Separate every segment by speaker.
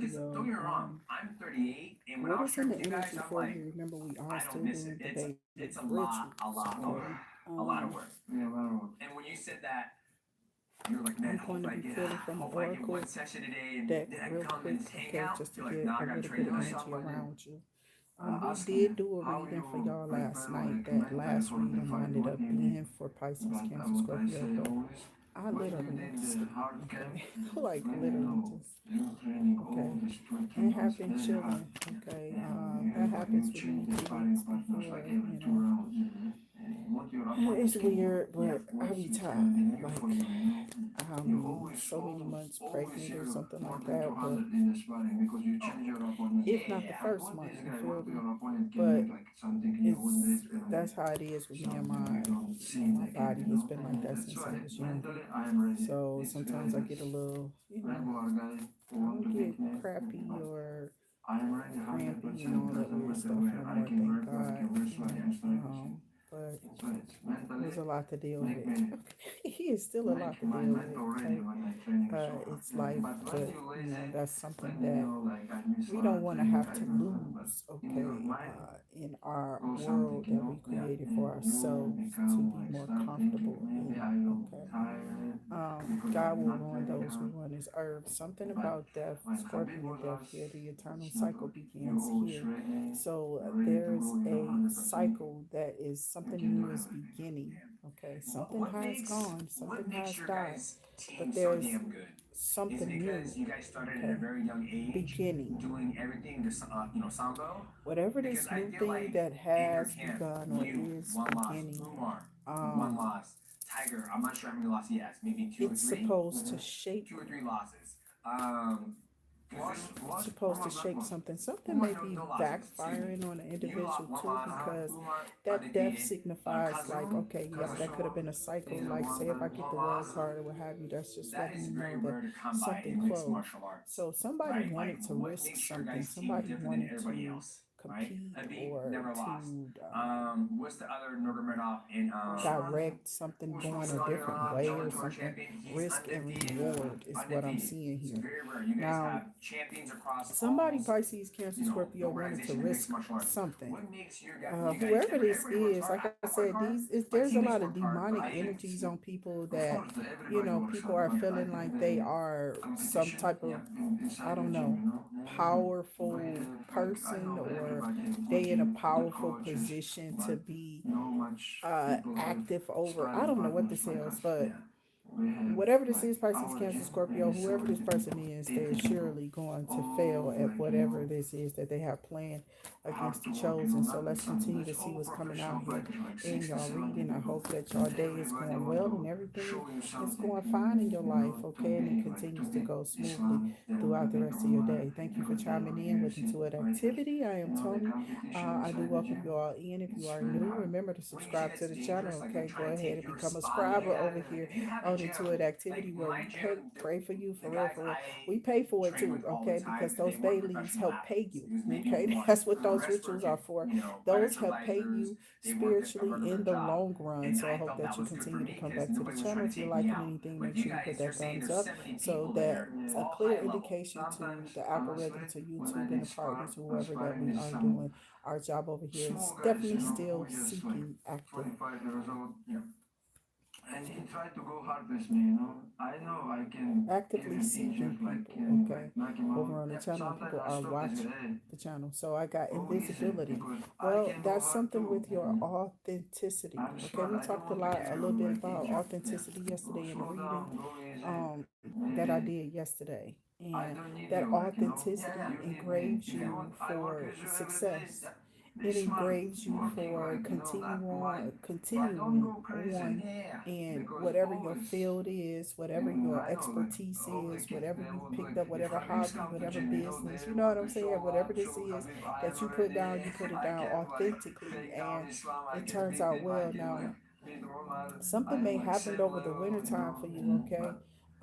Speaker 1: because don't get me wrong, I'm 38, and when I
Speaker 2: what
Speaker 1: was
Speaker 2: is in
Speaker 1: sharing
Speaker 2: the
Speaker 1: with you guys,
Speaker 2: energy
Speaker 1: I'm
Speaker 2: for
Speaker 1: like,
Speaker 2: you? Remember, we are
Speaker 1: I don't
Speaker 2: still
Speaker 1: miss it.
Speaker 2: doing the
Speaker 1: It's
Speaker 2: bayleaf
Speaker 1: a
Speaker 2: rituals,
Speaker 1: lot more,
Speaker 2: okay?
Speaker 1: a lot of work. Yeah, a lot of work. And when you said that, you're like, man,
Speaker 2: I'm going to be pulling from the
Speaker 1: hope I get one
Speaker 2: oracle
Speaker 1: session a day, and
Speaker 2: deck
Speaker 1: then I can
Speaker 2: real
Speaker 1: come and
Speaker 2: quick,
Speaker 1: just hang
Speaker 2: okay,
Speaker 1: out.
Speaker 2: just to
Speaker 1: You're like,
Speaker 2: get
Speaker 1: nah,
Speaker 2: a
Speaker 1: I gotta
Speaker 2: little
Speaker 1: train
Speaker 2: bit of
Speaker 1: this.
Speaker 2: energy around you. We
Speaker 1: Ask me
Speaker 2: did do a
Speaker 1: how
Speaker 2: reading for
Speaker 1: you
Speaker 2: y'all last
Speaker 1: prepare
Speaker 2: night.
Speaker 1: like
Speaker 2: That
Speaker 1: mentally
Speaker 2: last
Speaker 1: for the
Speaker 2: reading
Speaker 1: fight.
Speaker 2: ended
Speaker 1: What
Speaker 2: up
Speaker 1: do you need?
Speaker 2: being for Pisces,
Speaker 1: But
Speaker 2: Cancer,
Speaker 1: what I
Speaker 2: Scorpio,
Speaker 1: say
Speaker 2: but
Speaker 1: always,
Speaker 2: I
Speaker 1: when you
Speaker 2: literally went
Speaker 1: did
Speaker 2: to
Speaker 1: the
Speaker 2: sleep,
Speaker 1: hard camp,
Speaker 2: okay? Like
Speaker 1: let me
Speaker 2: literally
Speaker 1: know.
Speaker 2: just,
Speaker 1: You're training all
Speaker 2: okay?
Speaker 1: these 20
Speaker 2: And have
Speaker 1: months
Speaker 2: been
Speaker 1: very hard.
Speaker 2: chilling, okay?
Speaker 1: And
Speaker 2: That happens
Speaker 1: you
Speaker 2: with
Speaker 1: change
Speaker 2: me
Speaker 1: the sparring
Speaker 2: kids
Speaker 1: partners like
Speaker 2: before,
Speaker 1: every
Speaker 2: you
Speaker 1: two
Speaker 2: know.
Speaker 1: rounds. And what your
Speaker 2: It's
Speaker 1: opponent can do.
Speaker 2: weird,
Speaker 1: Yeah,
Speaker 2: but I
Speaker 1: what
Speaker 2: be
Speaker 1: he can
Speaker 2: tired.
Speaker 1: do for
Speaker 2: Like,
Speaker 1: you, you know. You
Speaker 2: I'm
Speaker 1: always,
Speaker 2: so many months
Speaker 1: always
Speaker 2: pregnant or
Speaker 1: hear
Speaker 2: something
Speaker 1: more
Speaker 2: like
Speaker 1: than
Speaker 2: that, but
Speaker 1: 200 in the sparring because you change your opponent.
Speaker 2: if not the
Speaker 1: I
Speaker 2: first
Speaker 1: told
Speaker 2: month,
Speaker 1: this
Speaker 2: you
Speaker 1: guy
Speaker 2: feel
Speaker 1: what
Speaker 2: me?
Speaker 1: your opponent can
Speaker 2: But
Speaker 1: make like something new. One day
Speaker 2: it's
Speaker 1: it's gonna be
Speaker 2: that's how it is with me and
Speaker 1: something we don't see
Speaker 2: my
Speaker 1: again,
Speaker 2: body.
Speaker 1: you
Speaker 2: It's
Speaker 1: know.
Speaker 2: been like
Speaker 1: And
Speaker 2: that
Speaker 1: that's
Speaker 2: since I
Speaker 1: why
Speaker 2: was younger.
Speaker 1: mentally I am ready.
Speaker 2: So
Speaker 1: This guy
Speaker 2: sometimes I get a
Speaker 1: is
Speaker 2: little,
Speaker 1: regular guy who
Speaker 2: I
Speaker 1: want
Speaker 2: don't
Speaker 1: to
Speaker 2: get
Speaker 1: beat me.
Speaker 2: crappy or
Speaker 1: I am ready
Speaker 2: crampy and
Speaker 1: 100%
Speaker 2: all that
Speaker 1: doesn't
Speaker 2: weird
Speaker 1: matter
Speaker 2: stuff
Speaker 1: where
Speaker 2: no
Speaker 1: I
Speaker 2: more,
Speaker 1: can
Speaker 2: thank
Speaker 1: work or I
Speaker 2: God,
Speaker 1: can wrestle against everything.
Speaker 2: but
Speaker 1: So it's
Speaker 2: it was
Speaker 1: mentally
Speaker 2: a lot to deal
Speaker 1: make
Speaker 2: with.
Speaker 1: me
Speaker 2: He is still a lot
Speaker 1: make
Speaker 2: to
Speaker 1: my
Speaker 2: deal with,
Speaker 1: mental ready
Speaker 2: okay?
Speaker 1: when I training so hard.
Speaker 2: It's life,
Speaker 1: But when
Speaker 2: but
Speaker 1: you
Speaker 2: you know,
Speaker 1: lazy,
Speaker 2: that's something
Speaker 1: when
Speaker 2: that
Speaker 1: you like I miss a
Speaker 2: we
Speaker 1: lot
Speaker 2: don't
Speaker 1: of
Speaker 2: want to
Speaker 1: training,
Speaker 2: have
Speaker 1: I
Speaker 2: to
Speaker 1: don't know, but
Speaker 2: lose,
Speaker 1: in your
Speaker 2: okay,
Speaker 1: mind
Speaker 2: in our
Speaker 1: or something,
Speaker 2: world that we
Speaker 1: yeah,
Speaker 2: created
Speaker 1: and
Speaker 2: for
Speaker 1: you
Speaker 2: ourselves to
Speaker 1: become
Speaker 2: be
Speaker 1: like
Speaker 2: more
Speaker 1: start thinking
Speaker 2: comfortable
Speaker 1: maybe
Speaker 2: in,
Speaker 1: I will
Speaker 2: okay?
Speaker 1: tired because
Speaker 2: God
Speaker 1: I'm
Speaker 2: will
Speaker 1: not
Speaker 2: ruin
Speaker 1: training
Speaker 2: those who
Speaker 1: hard.
Speaker 2: run his earth. Something
Speaker 1: But
Speaker 2: about death,
Speaker 1: when Khabib
Speaker 2: scorpion
Speaker 1: was
Speaker 2: death
Speaker 1: us,
Speaker 2: here, the eternal
Speaker 1: it's not
Speaker 2: cycle
Speaker 1: okay. You're
Speaker 2: begins
Speaker 1: always
Speaker 2: here.
Speaker 1: ready.
Speaker 2: So
Speaker 1: You're ready to
Speaker 2: there's
Speaker 1: go. You're
Speaker 2: a
Speaker 1: 100%.
Speaker 2: cycle that is
Speaker 1: You
Speaker 2: something
Speaker 1: can do
Speaker 2: new is
Speaker 1: everything.
Speaker 2: beginning. Okay, something
Speaker 1: What
Speaker 2: has gone,
Speaker 1: what
Speaker 2: something
Speaker 1: makes
Speaker 2: has
Speaker 1: your
Speaker 2: died,
Speaker 1: guys' team
Speaker 2: but
Speaker 1: so
Speaker 2: there's
Speaker 1: damn good? Is it
Speaker 2: something
Speaker 1: because
Speaker 2: new.
Speaker 1: you guys started at a
Speaker 2: Okay,
Speaker 1: very young age,
Speaker 2: beginning.
Speaker 1: doing everything to sambo?
Speaker 2: Whatever
Speaker 1: Because
Speaker 2: this
Speaker 1: I
Speaker 2: new
Speaker 1: feel
Speaker 2: thing
Speaker 1: like
Speaker 2: that
Speaker 1: in your
Speaker 2: has
Speaker 1: camp,
Speaker 2: begun or
Speaker 1: you
Speaker 2: is
Speaker 1: one loss,
Speaker 2: beginning,
Speaker 1: Umar one
Speaker 2: um,
Speaker 1: loss, Tiger. I'm not sure how many losses he has. Maybe two or
Speaker 2: it's
Speaker 1: three.
Speaker 2: supposed to shape,
Speaker 1: Two or three losses. Um,
Speaker 2: it's supposed to shape something. Something
Speaker 1: Umar
Speaker 2: may be
Speaker 1: no losses. Excuse me.
Speaker 2: backfiring on an
Speaker 1: You
Speaker 2: individual
Speaker 1: lost one
Speaker 2: too,
Speaker 1: loss.
Speaker 2: because
Speaker 1: Umar
Speaker 2: that death
Speaker 1: undefeated.
Speaker 2: signifies like,
Speaker 1: Kazum,
Speaker 2: okay, yep, that could have
Speaker 1: Kazushua
Speaker 2: been a cycle.
Speaker 1: is the
Speaker 2: Like, say
Speaker 1: one
Speaker 2: if I
Speaker 1: that
Speaker 2: get
Speaker 1: one
Speaker 2: the world
Speaker 1: loss.
Speaker 2: card or what have you, that's just
Speaker 1: That
Speaker 2: letting
Speaker 1: is
Speaker 2: me
Speaker 1: very
Speaker 2: know that
Speaker 1: rare to come by
Speaker 2: something
Speaker 1: in mixed
Speaker 2: closed.
Speaker 1: martial arts,
Speaker 2: So somebody
Speaker 1: right? Like,
Speaker 2: wanted to
Speaker 1: what
Speaker 2: risk
Speaker 1: makes your
Speaker 2: something.
Speaker 1: guys' team
Speaker 2: Somebody
Speaker 1: different than
Speaker 2: wanted
Speaker 1: everybody
Speaker 2: to
Speaker 1: else, right?
Speaker 2: compete
Speaker 1: Habib
Speaker 2: or
Speaker 1: never lost.
Speaker 2: to
Speaker 1: What's the other Nurmagomedov in
Speaker 2: direct something going a
Speaker 1: started
Speaker 2: different
Speaker 1: off
Speaker 2: way or
Speaker 1: Bellator
Speaker 2: something.
Speaker 1: champion? He's
Speaker 2: Risk and reward is what I'm
Speaker 1: undefeated.
Speaker 2: seeing
Speaker 1: It's
Speaker 2: here.
Speaker 1: very rare. You guys
Speaker 2: Now,
Speaker 1: have champions across
Speaker 2: somebody,
Speaker 1: all,
Speaker 2: Pisces, Cancer,
Speaker 1: the
Speaker 2: Scorpio, wanted to
Speaker 1: organization in mixed
Speaker 2: risk
Speaker 1: martial arts.
Speaker 2: something.
Speaker 1: What makes you guys
Speaker 2: Whoever
Speaker 1: different?
Speaker 2: this
Speaker 1: Everybody works
Speaker 2: is,
Speaker 1: hard.
Speaker 2: like I
Speaker 1: I work
Speaker 2: said,
Speaker 1: hard. My
Speaker 2: there's a
Speaker 1: teammates
Speaker 2: lot of
Speaker 1: work hard, but
Speaker 2: demonic
Speaker 1: I think
Speaker 2: energies on people
Speaker 1: of
Speaker 2: that,
Speaker 1: course everybody works
Speaker 2: people
Speaker 1: hard.
Speaker 2: are
Speaker 1: But I
Speaker 2: feeling
Speaker 1: think
Speaker 2: like they
Speaker 1: the
Speaker 2: are some
Speaker 1: competition,
Speaker 2: type of,
Speaker 1: yeah,
Speaker 2: I
Speaker 1: inside the
Speaker 2: don't
Speaker 1: gym,
Speaker 2: know,
Speaker 1: Yeah.
Speaker 2: powerful
Speaker 1: Like I
Speaker 2: person,
Speaker 1: know
Speaker 2: or
Speaker 1: everybody is
Speaker 2: they in a
Speaker 1: working, the
Speaker 2: powerful
Speaker 1: coaches,
Speaker 2: position to
Speaker 1: but
Speaker 2: be
Speaker 1: no much people have
Speaker 2: active over, I
Speaker 1: sparring
Speaker 2: don't know what
Speaker 1: partners
Speaker 2: this
Speaker 1: like
Speaker 2: is,
Speaker 1: us.
Speaker 2: but
Speaker 1: Yeah. We have
Speaker 2: whatever this
Speaker 1: like
Speaker 2: is, Pisces,
Speaker 1: our
Speaker 2: Cancer,
Speaker 1: gym and
Speaker 2: Scorpio,
Speaker 1: it's
Speaker 2: whoever this
Speaker 1: 70,
Speaker 2: person is,
Speaker 1: 80
Speaker 2: they're
Speaker 1: people.
Speaker 2: surely going to fail
Speaker 1: All
Speaker 2: at
Speaker 1: like,
Speaker 2: whatever this is that they have planned
Speaker 1: hard
Speaker 2: against
Speaker 1: to
Speaker 2: the
Speaker 1: work,
Speaker 2: chosen. So
Speaker 1: not
Speaker 2: let's
Speaker 1: some,
Speaker 2: continue
Speaker 1: that's
Speaker 2: to see
Speaker 1: all
Speaker 2: what's coming out
Speaker 1: professional
Speaker 2: here
Speaker 1: fighters, like
Speaker 2: in
Speaker 1: 60,
Speaker 2: y'all
Speaker 1: 70
Speaker 2: reading. I
Speaker 1: people.
Speaker 2: hope that y'all day is
Speaker 1: Everybody
Speaker 2: going
Speaker 1: want
Speaker 2: well and
Speaker 1: to
Speaker 2: everything
Speaker 1: show you
Speaker 2: is
Speaker 1: something,
Speaker 2: going fine in your life,
Speaker 1: to
Speaker 2: okay? And it
Speaker 1: be like, to
Speaker 2: continues to
Speaker 1: be
Speaker 2: go smoothly
Speaker 1: Islam, then
Speaker 2: throughout the
Speaker 1: to be
Speaker 2: rest of your
Speaker 1: Umar,
Speaker 2: day. Thank you for
Speaker 1: because they
Speaker 2: chiming
Speaker 1: are
Speaker 2: in with
Speaker 1: UFC
Speaker 2: Intuit
Speaker 1: fighters.
Speaker 2: Activity. I am
Speaker 1: The
Speaker 2: Toni.
Speaker 1: competition
Speaker 2: I do
Speaker 1: inside the
Speaker 2: welcome you
Speaker 1: gym,
Speaker 2: all in. If you
Speaker 1: it's
Speaker 2: are
Speaker 1: very
Speaker 2: new,
Speaker 1: hard.
Speaker 2: remember to
Speaker 1: When you say
Speaker 2: subscribe
Speaker 1: that's
Speaker 2: to the channel,
Speaker 1: dangerous, like you're
Speaker 2: okay? Go
Speaker 1: trying to
Speaker 2: ahead
Speaker 1: take
Speaker 2: and
Speaker 1: your
Speaker 2: become a
Speaker 1: spot, like,
Speaker 2: subscriber over here
Speaker 1: if you have a
Speaker 2: on
Speaker 1: gym,
Speaker 2: Intuit Activity,
Speaker 1: like
Speaker 2: where
Speaker 1: my
Speaker 2: we pay,
Speaker 1: gym,
Speaker 2: pray for you for
Speaker 1: the
Speaker 2: real,
Speaker 1: guys
Speaker 2: for real. We
Speaker 1: I
Speaker 2: pay for it
Speaker 1: train
Speaker 2: too,
Speaker 1: with all the
Speaker 2: okay?
Speaker 1: time,
Speaker 2: Because those
Speaker 1: they weren't
Speaker 2: bay leaves
Speaker 1: professional
Speaker 2: help pay
Speaker 1: athletes.
Speaker 2: you,
Speaker 1: It was maybe
Speaker 2: okay?
Speaker 1: one.
Speaker 2: That's what
Speaker 1: The
Speaker 2: those
Speaker 1: rest were
Speaker 2: rituals are for. Those
Speaker 1: financial
Speaker 2: help pay
Speaker 1: advisors.
Speaker 2: you
Speaker 1: They worked a
Speaker 2: spiritually
Speaker 1: regular
Speaker 2: in the
Speaker 1: job.
Speaker 2: long run.
Speaker 1: And
Speaker 2: So I
Speaker 1: I
Speaker 2: hope
Speaker 1: felt
Speaker 2: that
Speaker 1: that
Speaker 2: you
Speaker 1: was good for
Speaker 2: continue to
Speaker 1: me
Speaker 2: come
Speaker 1: because
Speaker 2: back to the
Speaker 1: nobody was
Speaker 2: channel.
Speaker 1: trying
Speaker 2: If
Speaker 1: to
Speaker 2: you're
Speaker 1: take me
Speaker 2: liking
Speaker 1: out.
Speaker 2: anything,
Speaker 1: With
Speaker 2: make
Speaker 1: you
Speaker 2: sure you put
Speaker 1: guys, you're
Speaker 2: that
Speaker 1: saying
Speaker 2: thumbs
Speaker 1: there's
Speaker 2: up,
Speaker 1: 70
Speaker 2: so
Speaker 1: people
Speaker 2: that
Speaker 1: there,
Speaker 2: a
Speaker 1: all
Speaker 2: clear
Speaker 1: high level.
Speaker 2: indication to
Speaker 1: Sometimes,
Speaker 2: the
Speaker 1: honestly,
Speaker 2: algorithm, to
Speaker 1: when
Speaker 2: YouTube
Speaker 1: I
Speaker 2: and
Speaker 1: did
Speaker 2: the partners,
Speaker 1: spar,
Speaker 2: whoever, that
Speaker 1: sparring
Speaker 2: we
Speaker 1: is
Speaker 2: are
Speaker 1: some
Speaker 2: doing our job over here. It's
Speaker 1: small guys,
Speaker 2: definitely still
Speaker 1: who just like
Speaker 2: seeking active.
Speaker 1: 25 years old. Yeah. And he tried to go hard with me, I know I can get
Speaker 2: Actively
Speaker 1: him
Speaker 2: seeking
Speaker 1: injured, like
Speaker 2: people,
Speaker 1: can
Speaker 2: okay,
Speaker 1: like knock him out.
Speaker 2: over on the
Speaker 1: Yeah,
Speaker 2: channel, and
Speaker 1: sometimes
Speaker 2: people
Speaker 1: I
Speaker 2: are
Speaker 1: stop this guy.
Speaker 2: watching
Speaker 1: Hey,
Speaker 2: the channel. So I got
Speaker 1: go easy
Speaker 2: invisibility.
Speaker 1: because I
Speaker 2: Well,
Speaker 1: can go
Speaker 2: that's
Speaker 1: hard
Speaker 2: something
Speaker 1: too.
Speaker 2: with your authenticity,
Speaker 1: I'm
Speaker 2: okay?
Speaker 1: smart.
Speaker 2: We
Speaker 1: I don't
Speaker 2: talked
Speaker 1: want to get
Speaker 2: a little
Speaker 1: you
Speaker 2: bit
Speaker 1: like
Speaker 2: about
Speaker 1: injured. Yeah.
Speaker 2: authenticity
Speaker 1: Go
Speaker 2: yesterday in the
Speaker 1: slow
Speaker 2: reading,
Speaker 1: down, go easy.
Speaker 2: um, that I
Speaker 1: Maybe
Speaker 2: did yesterday.
Speaker 1: I
Speaker 2: And
Speaker 1: don't need
Speaker 2: that
Speaker 1: you, like
Speaker 2: authenticity
Speaker 1: you need me.
Speaker 2: engraves
Speaker 1: If you want,
Speaker 2: you
Speaker 1: I work
Speaker 2: for
Speaker 1: with you every day.
Speaker 2: success.
Speaker 1: Be
Speaker 2: It
Speaker 1: smart,
Speaker 2: engraves you
Speaker 1: working
Speaker 2: for
Speaker 1: like not blind. But don't
Speaker 2: continuing
Speaker 1: go crazy.
Speaker 2: on
Speaker 1: Yeah,
Speaker 2: in
Speaker 1: because
Speaker 2: whatever your
Speaker 1: always
Speaker 2: field is, whatever
Speaker 1: you,
Speaker 2: your
Speaker 1: I know like
Speaker 2: expertise
Speaker 1: all the
Speaker 2: is,
Speaker 1: kids
Speaker 2: whatever
Speaker 1: they
Speaker 2: you've
Speaker 1: would
Speaker 2: picked
Speaker 1: like
Speaker 2: up,
Speaker 1: if
Speaker 2: whatever
Speaker 1: Habib's
Speaker 2: hobby,
Speaker 1: come to
Speaker 2: whatever
Speaker 1: gym,
Speaker 2: business,
Speaker 1: they
Speaker 2: you know what
Speaker 1: want
Speaker 2: I'm
Speaker 1: to
Speaker 2: saying?
Speaker 1: show
Speaker 2: Whatever
Speaker 1: up,
Speaker 2: this
Speaker 1: show
Speaker 2: is
Speaker 1: Habib I am
Speaker 2: that
Speaker 1: already
Speaker 2: you put it
Speaker 1: I
Speaker 2: down
Speaker 1: can like
Speaker 2: authentically,
Speaker 1: take down
Speaker 2: and
Speaker 1: Islam, I
Speaker 2: it
Speaker 1: can
Speaker 2: turns
Speaker 1: beat
Speaker 2: out
Speaker 1: him, I
Speaker 2: well.
Speaker 1: can
Speaker 2: Now,
Speaker 1: beat Omar, I
Speaker 2: something may
Speaker 1: am like
Speaker 2: happen
Speaker 1: same
Speaker 2: over the
Speaker 1: level,
Speaker 2: winter time for you, okay?
Speaker 1: but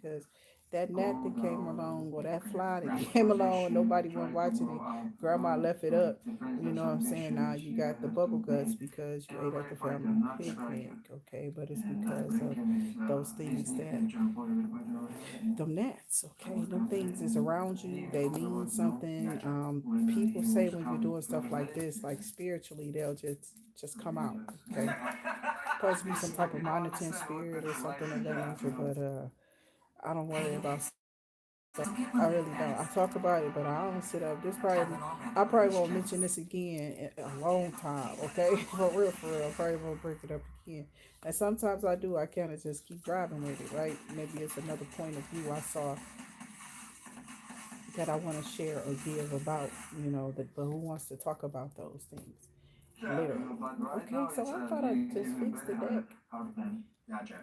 Speaker 2: because that gnat that came along or that fly that came along and nobody went watching it, grandma left it up. You know what I'm saying? Now you got the bubble guts because you ate at the family picnic, okay? But it's because of those things that them gnats, okay? Them things is around you, they mean something. People say when you're doing stuff like this, like spiritually, they'll just come out, okay? Supposed to be some type of monitoring spirit or something of that nature, but I don't worry about I really don't. I talk about it, but I don't sit up. I probably won't mention this again in a long time. Okay, for real, for real. I probably won't bring it up again. And sometimes I do. I kind of just keep driving with it, right? Maybe it's another point of view I saw that I want to share or give about, but who wants to talk about those things? Literally.
Speaker 1: But right
Speaker 2: Okay,
Speaker 1: now
Speaker 2: so
Speaker 1: it's
Speaker 2: I thought I just
Speaker 1: giving
Speaker 2: fixed the
Speaker 1: very
Speaker 2: deck.
Speaker 1: hard time.
Speaker 3: Gotcha.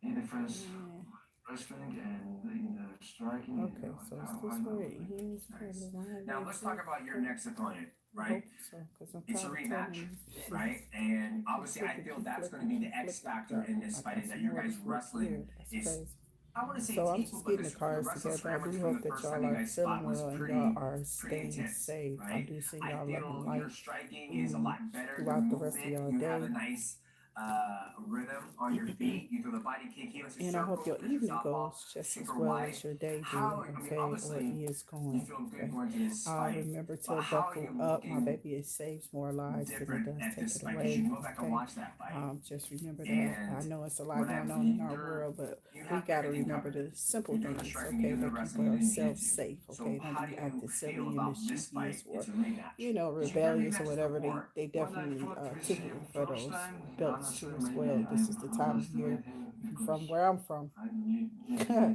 Speaker 1: In defense,
Speaker 2: Yeah.
Speaker 1: wrestling, and in the striking.
Speaker 2: Okay, so it's this way. Here's
Speaker 3: Nice.
Speaker 2: the line.
Speaker 3: Now let's talk about your next opponent,
Speaker 2: I
Speaker 3: right?
Speaker 2: hope so, because I'm
Speaker 3: It's a
Speaker 2: tired of
Speaker 3: rematch,
Speaker 2: telling you.
Speaker 3: right? And obviously, I feel that's going to be the X factor in this fight is that your guys' wrestling is, I want to say,
Speaker 2: So I'm
Speaker 3: it's
Speaker 2: just
Speaker 3: equal, but
Speaker 2: getting the
Speaker 3: the
Speaker 2: cards
Speaker 3: wrestling
Speaker 2: together. I
Speaker 3: scrimmage
Speaker 2: do
Speaker 3: from
Speaker 2: hope
Speaker 3: the
Speaker 2: that
Speaker 3: first time
Speaker 2: y'all
Speaker 3: you
Speaker 2: are
Speaker 3: guys
Speaker 2: feeling
Speaker 3: fought was
Speaker 2: well and
Speaker 3: pretty
Speaker 2: y'all are
Speaker 3: pretty
Speaker 2: staying
Speaker 3: intense,
Speaker 2: safe. I
Speaker 3: right?
Speaker 2: do see
Speaker 3: I
Speaker 2: y'all
Speaker 3: feel
Speaker 2: loving
Speaker 3: your
Speaker 2: life
Speaker 3: striking is a lot better. Your
Speaker 2: throughout the rest of
Speaker 3: movement,
Speaker 2: y'all
Speaker 3: you have a
Speaker 2: day.
Speaker 3: nice rhythm on your feet. You throw the body kick, he lets you
Speaker 2: And I hope
Speaker 3: circle
Speaker 2: your
Speaker 3: because your
Speaker 2: evening
Speaker 3: southpaw
Speaker 2: goes just as
Speaker 3: super
Speaker 2: well
Speaker 3: wide.
Speaker 2: as your day do,
Speaker 3: How, I mean,
Speaker 2: okay, or
Speaker 3: obviously,
Speaker 2: is
Speaker 3: you
Speaker 2: going.
Speaker 3: feel good
Speaker 2: Okay.
Speaker 3: going to this fight,
Speaker 2: Remember to
Speaker 3: but how are
Speaker 2: buckle
Speaker 3: you
Speaker 2: up. My
Speaker 3: looking
Speaker 2: baby, it saves more lives than it
Speaker 3: different
Speaker 2: does
Speaker 3: at
Speaker 2: take
Speaker 3: this
Speaker 2: it
Speaker 3: fight? Because you
Speaker 2: away.
Speaker 3: can go back and
Speaker 2: Okay.
Speaker 3: watch that fight.
Speaker 2: Just remember that. I
Speaker 3: And
Speaker 2: know it's a lot
Speaker 3: when
Speaker 2: going
Speaker 3: I
Speaker 2: on in
Speaker 3: believe
Speaker 2: our world, but
Speaker 3: you
Speaker 2: we
Speaker 3: have
Speaker 2: got to
Speaker 3: everything
Speaker 2: remember
Speaker 3: covered.
Speaker 2: the simple
Speaker 3: You're doing the
Speaker 2: things,
Speaker 3: striking,
Speaker 2: okay,
Speaker 3: you're doing the
Speaker 2: that keep
Speaker 3: wrestling, and the
Speaker 2: ourselves
Speaker 3: jiu-jitsu.
Speaker 2: safe,
Speaker 3: So
Speaker 2: okay?
Speaker 3: how
Speaker 2: Don't
Speaker 3: do
Speaker 2: be
Speaker 3: you
Speaker 2: acting silly
Speaker 3: feel
Speaker 2: and
Speaker 3: about this
Speaker 2: mischievous
Speaker 3: fight?
Speaker 2: or,
Speaker 3: It's a rematch. Because you've done
Speaker 2: rebellious or
Speaker 3: rematches
Speaker 2: whatever.
Speaker 3: before.
Speaker 2: They
Speaker 1: When I
Speaker 2: definitely
Speaker 1: fought with
Speaker 2: tickle
Speaker 1: him
Speaker 2: for
Speaker 1: first
Speaker 2: those
Speaker 1: time,
Speaker 2: belts too
Speaker 1: honestly,
Speaker 2: as
Speaker 1: maybe
Speaker 2: well. This
Speaker 1: I
Speaker 2: is the time of year
Speaker 1: underestimate him
Speaker 2: from
Speaker 1: because
Speaker 2: where I'm from.
Speaker 1: I didn't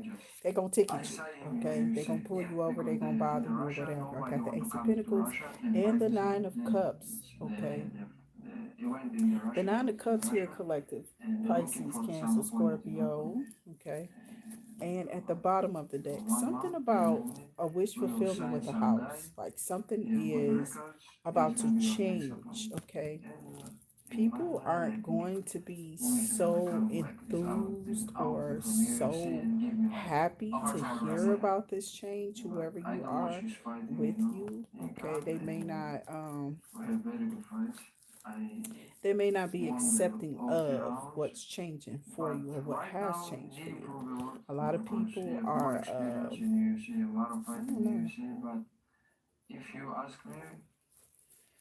Speaker 1: just.
Speaker 2: They gonna
Speaker 1: I
Speaker 2: ticket you,
Speaker 1: saw him in
Speaker 2: okay? They
Speaker 1: UFC,
Speaker 2: gonna pull you over. They
Speaker 1: because
Speaker 2: gonna bother
Speaker 1: the
Speaker 2: you or
Speaker 1: Russia,
Speaker 2: whatever. I
Speaker 1: nobody
Speaker 2: got the
Speaker 1: want to
Speaker 2: Ace of
Speaker 1: come to
Speaker 2: Pentacles
Speaker 1: Russia and
Speaker 2: and
Speaker 1: fight
Speaker 2: the
Speaker 1: with me.
Speaker 2: Nine of Cups, okay?
Speaker 1: He went in the
Speaker 2: The
Speaker 1: Russia,
Speaker 2: Nine of Cups here,
Speaker 1: Russia,
Speaker 2: collective.
Speaker 1: and they're looking
Speaker 2: Pisces,
Speaker 1: for
Speaker 2: Cancer,
Speaker 1: some opponent,
Speaker 2: Scorpio, okay? And at the
Speaker 1: for
Speaker 2: bottom of the deck,
Speaker 1: 1
Speaker 2: something
Speaker 1: month,
Speaker 2: about
Speaker 1: and
Speaker 2: a wish
Speaker 1: we will
Speaker 2: fulfillment
Speaker 1: sign
Speaker 2: with a
Speaker 1: some guy.
Speaker 2: house. Like something
Speaker 1: Yeah, with
Speaker 2: is
Speaker 1: records,
Speaker 2: about
Speaker 1: he's
Speaker 2: to
Speaker 1: gonna be your next
Speaker 2: change,
Speaker 1: opponent.
Speaker 2: okay?
Speaker 1: And in my
Speaker 2: People
Speaker 1: mind, I
Speaker 2: aren't
Speaker 1: think
Speaker 2: going to be
Speaker 1: we need to
Speaker 2: so
Speaker 1: become like this
Speaker 2: enthused
Speaker 1: outfit
Speaker 2: or
Speaker 1: from UFC
Speaker 2: so
Speaker 1: and give me like
Speaker 2: happy
Speaker 3: A
Speaker 2: to
Speaker 3: hard time
Speaker 2: hear
Speaker 3: wrestling.
Speaker 2: about this change, whoever
Speaker 1: I
Speaker 2: you
Speaker 1: don't watch
Speaker 2: are
Speaker 1: his fighting,
Speaker 2: with you,
Speaker 1: in
Speaker 2: okay?
Speaker 1: camp,
Speaker 2: They may
Speaker 1: and
Speaker 2: not
Speaker 1: we have very good fights. I
Speaker 2: they may not be
Speaker 1: won them
Speaker 2: accepting
Speaker 1: all
Speaker 2: of
Speaker 1: 3 rounds,
Speaker 2: what's changing for
Speaker 1: but
Speaker 2: you or what
Speaker 1: right
Speaker 2: has
Speaker 1: now
Speaker 2: changed
Speaker 1: he
Speaker 2: for you.
Speaker 1: improved a lot.
Speaker 2: A lot of
Speaker 1: Because he
Speaker 2: people
Speaker 1: has more
Speaker 2: are
Speaker 1: experience in UFC, a lot of
Speaker 2: I
Speaker 1: fighting
Speaker 2: don't
Speaker 1: in
Speaker 2: know.
Speaker 1: UFC. But if you ask me,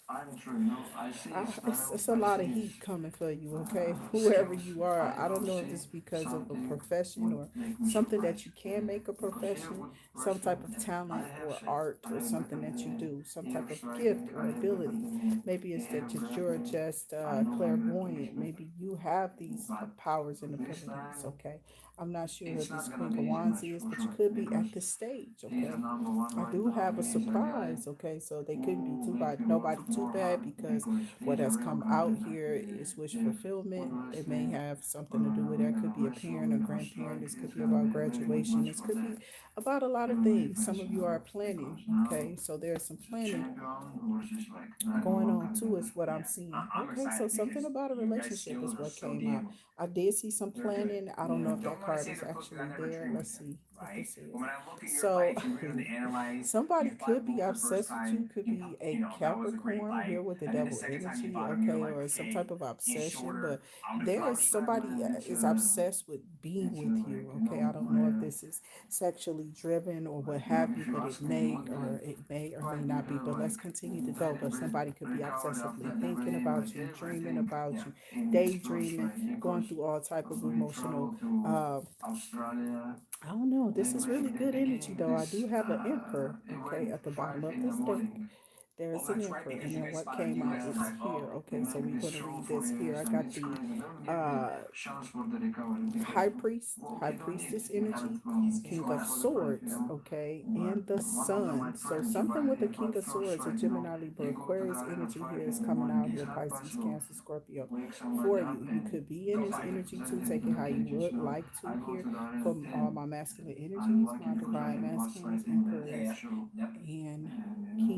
Speaker 1: I'm sure, I see his style.
Speaker 2: It's a
Speaker 1: I
Speaker 2: lot
Speaker 1: see
Speaker 2: of
Speaker 1: his
Speaker 2: heat coming for you, okay? Whoever
Speaker 1: skills.
Speaker 2: you are, I don't
Speaker 1: don't
Speaker 2: know if
Speaker 1: see
Speaker 2: it's because of a
Speaker 1: something
Speaker 2: profession
Speaker 1: would
Speaker 2: or
Speaker 1: make me
Speaker 2: something
Speaker 1: surprised.
Speaker 2: that you can make a
Speaker 1: Because he
Speaker 2: profession,
Speaker 1: would
Speaker 2: some type
Speaker 1: wrestling.
Speaker 2: of
Speaker 1: I
Speaker 2: talent
Speaker 1: have
Speaker 2: or
Speaker 1: said
Speaker 2: art
Speaker 1: I
Speaker 2: or
Speaker 1: have
Speaker 2: something
Speaker 1: better
Speaker 2: that you
Speaker 1: than
Speaker 2: do, some
Speaker 1: he
Speaker 2: type
Speaker 1: have
Speaker 2: of
Speaker 1: striking.
Speaker 2: gift
Speaker 1: I
Speaker 2: or
Speaker 1: have better
Speaker 2: ability.
Speaker 1: than him.
Speaker 2: Maybe it's
Speaker 1: He
Speaker 2: that
Speaker 1: have
Speaker 2: just you're
Speaker 1: grappling.
Speaker 2: just
Speaker 1: I know my grappling is
Speaker 2: clairvoyant.
Speaker 1: better.
Speaker 2: Maybe you have these
Speaker 1: But
Speaker 2: powers and
Speaker 1: this
Speaker 2: abilities,
Speaker 1: time
Speaker 2: okay? I'm not sure who
Speaker 1: it's
Speaker 2: this
Speaker 1: not gonna
Speaker 2: Queen
Speaker 1: be
Speaker 2: of
Speaker 1: easy
Speaker 2: Wands
Speaker 1: match
Speaker 2: is,
Speaker 1: for
Speaker 2: but you
Speaker 1: sure.
Speaker 2: could be
Speaker 1: Because
Speaker 2: at the stage,
Speaker 1: he's
Speaker 2: okay?
Speaker 1: a number one
Speaker 2: I
Speaker 1: right
Speaker 2: do
Speaker 1: now.
Speaker 2: have a
Speaker 1: He's a guy
Speaker 2: surprise, okay? So they couldn't be
Speaker 1: who make me work
Speaker 2: nobody too
Speaker 1: more
Speaker 2: bad
Speaker 1: hard
Speaker 2: because
Speaker 1: because
Speaker 2: what
Speaker 1: he's a
Speaker 2: has
Speaker 1: real
Speaker 2: come
Speaker 1: guy.
Speaker 2: out here is wish
Speaker 1: Yeah,
Speaker 2: fulfillment.
Speaker 1: when
Speaker 2: It may
Speaker 1: wrestling,
Speaker 2: have something to do with that.
Speaker 1: we're
Speaker 2: Could
Speaker 1: gonna
Speaker 2: be a
Speaker 1: wrestle,
Speaker 2: parent
Speaker 1: we're
Speaker 2: or
Speaker 1: gonna
Speaker 2: grandparent.
Speaker 1: strike.
Speaker 2: This could
Speaker 1: It's
Speaker 2: be
Speaker 1: gonna
Speaker 2: about
Speaker 1: be a very good
Speaker 2: graduation.
Speaker 1: match
Speaker 2: This
Speaker 1: for
Speaker 2: could
Speaker 1: that.
Speaker 2: be about a lot of
Speaker 1: I'm really
Speaker 2: things. Some of
Speaker 1: passionate
Speaker 2: you are
Speaker 1: about
Speaker 2: planning,
Speaker 1: because now
Speaker 2: okay? So there's some
Speaker 1: it's a
Speaker 2: planning
Speaker 1: champion versus like number
Speaker 2: going
Speaker 1: one
Speaker 2: on too
Speaker 1: contender.
Speaker 2: is what I'm
Speaker 3: Yeah,
Speaker 2: seeing.
Speaker 3: I'm
Speaker 2: Okay, so
Speaker 3: excited
Speaker 2: something
Speaker 3: because
Speaker 2: about a
Speaker 3: you guys'
Speaker 2: relationship
Speaker 3: skills
Speaker 2: is
Speaker 3: are
Speaker 2: what
Speaker 3: so
Speaker 2: came out.
Speaker 3: damn,
Speaker 2: I did see some
Speaker 3: they're good.
Speaker 2: planning. I don't know if
Speaker 3: Don't
Speaker 2: that
Speaker 3: want to
Speaker 2: card
Speaker 3: say
Speaker 2: is
Speaker 3: they're perfect. I
Speaker 2: actually
Speaker 3: never
Speaker 2: there.
Speaker 3: dream
Speaker 2: Let's
Speaker 3: with them,
Speaker 2: see what
Speaker 3: right?
Speaker 2: this is.
Speaker 3: But when I look at your
Speaker 2: So
Speaker 3: fights, you really analyze.
Speaker 2: somebody
Speaker 3: You
Speaker 2: could
Speaker 3: fought
Speaker 2: be
Speaker 3: Wolf the first
Speaker 2: obsessed with you,
Speaker 3: time.
Speaker 2: could be a
Speaker 3: That was a great
Speaker 2: Capricorn here
Speaker 3: fight.
Speaker 2: with the
Speaker 3: And then the
Speaker 2: devil
Speaker 3: second time you
Speaker 2: energy,
Speaker 3: fought him, you're
Speaker 2: okay,
Speaker 3: like,
Speaker 2: or some type
Speaker 3: okay,
Speaker 2: of
Speaker 3: he's
Speaker 2: obsession,
Speaker 3: shorter.
Speaker 2: but
Speaker 3: I'm gonna
Speaker 2: there is
Speaker 3: crush him.
Speaker 2: somebody
Speaker 1: It's
Speaker 2: is obsessed with being
Speaker 1: it's
Speaker 2: with
Speaker 1: like
Speaker 2: you, okay? I don't know if this is sexually driven or what have
Speaker 1: if
Speaker 2: you,
Speaker 1: you
Speaker 2: but
Speaker 1: ask me what like
Speaker 2: it may or may
Speaker 1: fight
Speaker 2: not
Speaker 1: you
Speaker 2: be,
Speaker 1: have
Speaker 2: but let's
Speaker 1: like
Speaker 2: continue to go. But somebody could be
Speaker 1: recovered after
Speaker 2: obsessively thinking
Speaker 1: every
Speaker 2: about
Speaker 1: like
Speaker 2: you, dreaming
Speaker 1: everything
Speaker 2: about
Speaker 3: Yeah.
Speaker 2: you,
Speaker 1: in this first
Speaker 2: daydreaming,
Speaker 1: fight
Speaker 2: going
Speaker 1: because
Speaker 2: through all type of
Speaker 1: we
Speaker 2: emotional
Speaker 1: traveled to
Speaker 2: uh
Speaker 1: Australia.
Speaker 2: I don't know. This
Speaker 1: And
Speaker 2: is really
Speaker 1: in the
Speaker 2: good energy,
Speaker 1: beginning,
Speaker 2: though. I do
Speaker 1: this
Speaker 2: have an emperor,
Speaker 1: it
Speaker 2: okay,
Speaker 1: went
Speaker 2: at the bottom
Speaker 1: 5
Speaker 2: of
Speaker 1: in the
Speaker 2: this deck.
Speaker 1: morning.
Speaker 2: There's an
Speaker 3: That's right,
Speaker 2: emperor,
Speaker 3: because
Speaker 2: and
Speaker 3: you
Speaker 2: then
Speaker 3: guys
Speaker 2: what
Speaker 3: fought on
Speaker 2: came out
Speaker 3: UFC,
Speaker 2: is
Speaker 1: Yeah,
Speaker 3: right?
Speaker 2: here.
Speaker 1: they
Speaker 2: Okay, so
Speaker 1: make
Speaker 2: we're
Speaker 1: this
Speaker 2: gonna
Speaker 1: show
Speaker 2: read
Speaker 1: for
Speaker 2: this here. I
Speaker 1: years, and
Speaker 2: got
Speaker 1: it's
Speaker 2: the
Speaker 1: crazy. Don't give me
Speaker 2: uh
Speaker 1: chance for the recovery because
Speaker 2: high priest,
Speaker 1: well,
Speaker 2: high
Speaker 1: he don't need
Speaker 2: priestess
Speaker 1: he
Speaker 2: energy,
Speaker 1: can't from
Speaker 3: He's
Speaker 2: king
Speaker 3: going
Speaker 2: of
Speaker 3: out.
Speaker 1: for the fight,
Speaker 2: swords, okay,
Speaker 1: But
Speaker 2: and the
Speaker 1: one of them, my
Speaker 2: sun. So
Speaker 1: friends,
Speaker 2: something with the
Speaker 1: he
Speaker 2: king
Speaker 1: got
Speaker 2: of
Speaker 1: first
Speaker 2: swords, a
Speaker 1: strike,
Speaker 2: Gemini, Libra,
Speaker 1: You go to the
Speaker 2: Aquarius
Speaker 1: arena
Speaker 2: energy
Speaker 1: 5
Speaker 2: here is
Speaker 1: in the
Speaker 2: coming
Speaker 1: morning,
Speaker 2: out
Speaker 1: it's
Speaker 2: here.
Speaker 1: hard
Speaker 2: Pisces,
Speaker 1: possible.
Speaker 2: Cancer, Scorpio
Speaker 1: Wake somebody
Speaker 2: for
Speaker 1: up
Speaker 2: you. You
Speaker 1: and
Speaker 2: could be in
Speaker 3: Go
Speaker 2: this
Speaker 3: fight him.
Speaker 2: energy
Speaker 1: send
Speaker 2: too.
Speaker 1: him
Speaker 2: Take
Speaker 1: to
Speaker 2: it
Speaker 1: the
Speaker 2: how you
Speaker 1: cages.
Speaker 2: would like to
Speaker 1: I go
Speaker 2: here
Speaker 1: to the arena
Speaker 2: from all
Speaker 1: and
Speaker 2: my masculine
Speaker 1: I'm
Speaker 2: energies,
Speaker 1: lucky
Speaker 2: my
Speaker 1: because I
Speaker 2: divine
Speaker 1: have lost
Speaker 2: masculines,
Speaker 1: fight in
Speaker 2: emperors,
Speaker 1: that show.
Speaker 3: Yep.
Speaker 2: and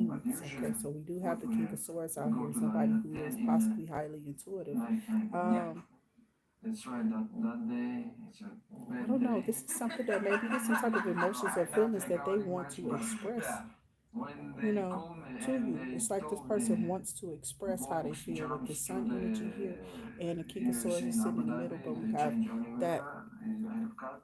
Speaker 1: But
Speaker 2: kings.
Speaker 1: usually
Speaker 2: Okay, so we do have
Speaker 1: what
Speaker 2: the
Speaker 1: we
Speaker 2: King of Swords out
Speaker 1: go
Speaker 2: here,
Speaker 1: to the
Speaker 2: somebody
Speaker 1: arena
Speaker 2: who
Speaker 1: 10
Speaker 2: is
Speaker 1: in
Speaker 2: possibly highly intuitive.
Speaker 1: the night.
Speaker 3: Yeah.
Speaker 1: That's right. That day, it's a
Speaker 2: I
Speaker 1: bad
Speaker 2: don't know.
Speaker 1: day.
Speaker 2: This is something that maybe there's some type of emotions or feelings that they want to express,
Speaker 3: Yeah.
Speaker 1: When
Speaker 2: you
Speaker 1: they
Speaker 2: know,
Speaker 1: called me
Speaker 2: to
Speaker 1: and
Speaker 2: you.
Speaker 1: they
Speaker 2: It's like this
Speaker 1: told me
Speaker 2: person wants to express how they
Speaker 1: box
Speaker 2: feel with the
Speaker 1: jumps to
Speaker 2: sun energy here, and the
Speaker 1: the
Speaker 2: King of Swords
Speaker 1: UFC
Speaker 2: is
Speaker 1: in
Speaker 2: sitting
Speaker 1: Abu
Speaker 2: in the middle, but
Speaker 1: Dhabi,
Speaker 2: we
Speaker 1: the
Speaker 2: have
Speaker 1: change
Speaker 2: that
Speaker 1: Oliveira, I have cut.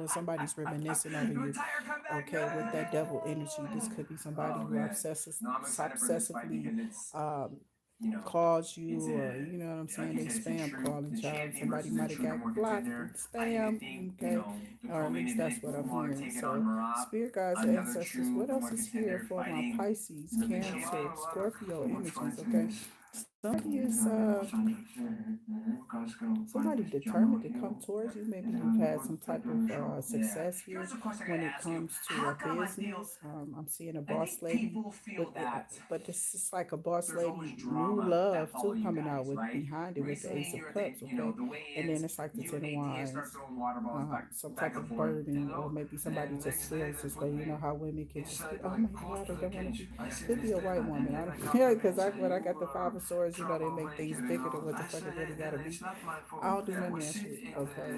Speaker 2: when somebody's reminiscing over you. Okay, with that devil energy, this could be somebody who obsessively calls you, or you know what I'm saying, they spam calling child. Somebody might have got blocked from spam, okay, or at least that's what I'm hearing. So spirit guides, ancestors, what else is here for my Pisces, Cancer, Scorpio energies? Okay, somebody is somebody determined to come towards you. Maybe you've had some type of success here when it comes to a business. I'm seeing a boss lady with it, but this is like a boss lady new love too coming out with behind it with the Ace of Cups, okay, and then it's like the Ten of Wands, some type of burden, or maybe somebody just feels this way. You know how women can just be, oh my God, I don't want to be. Could be a white woman. I don't care, because when I got the Five of Swords because you know they make things bigger than what the fuck it really gotta be.
Speaker 1: It's not my
Speaker 2: I
Speaker 1: fault.
Speaker 2: don't do
Speaker 1: I
Speaker 2: none of
Speaker 1: was
Speaker 2: that
Speaker 1: sitting
Speaker 2: shit.
Speaker 1: in
Speaker 2: Okay.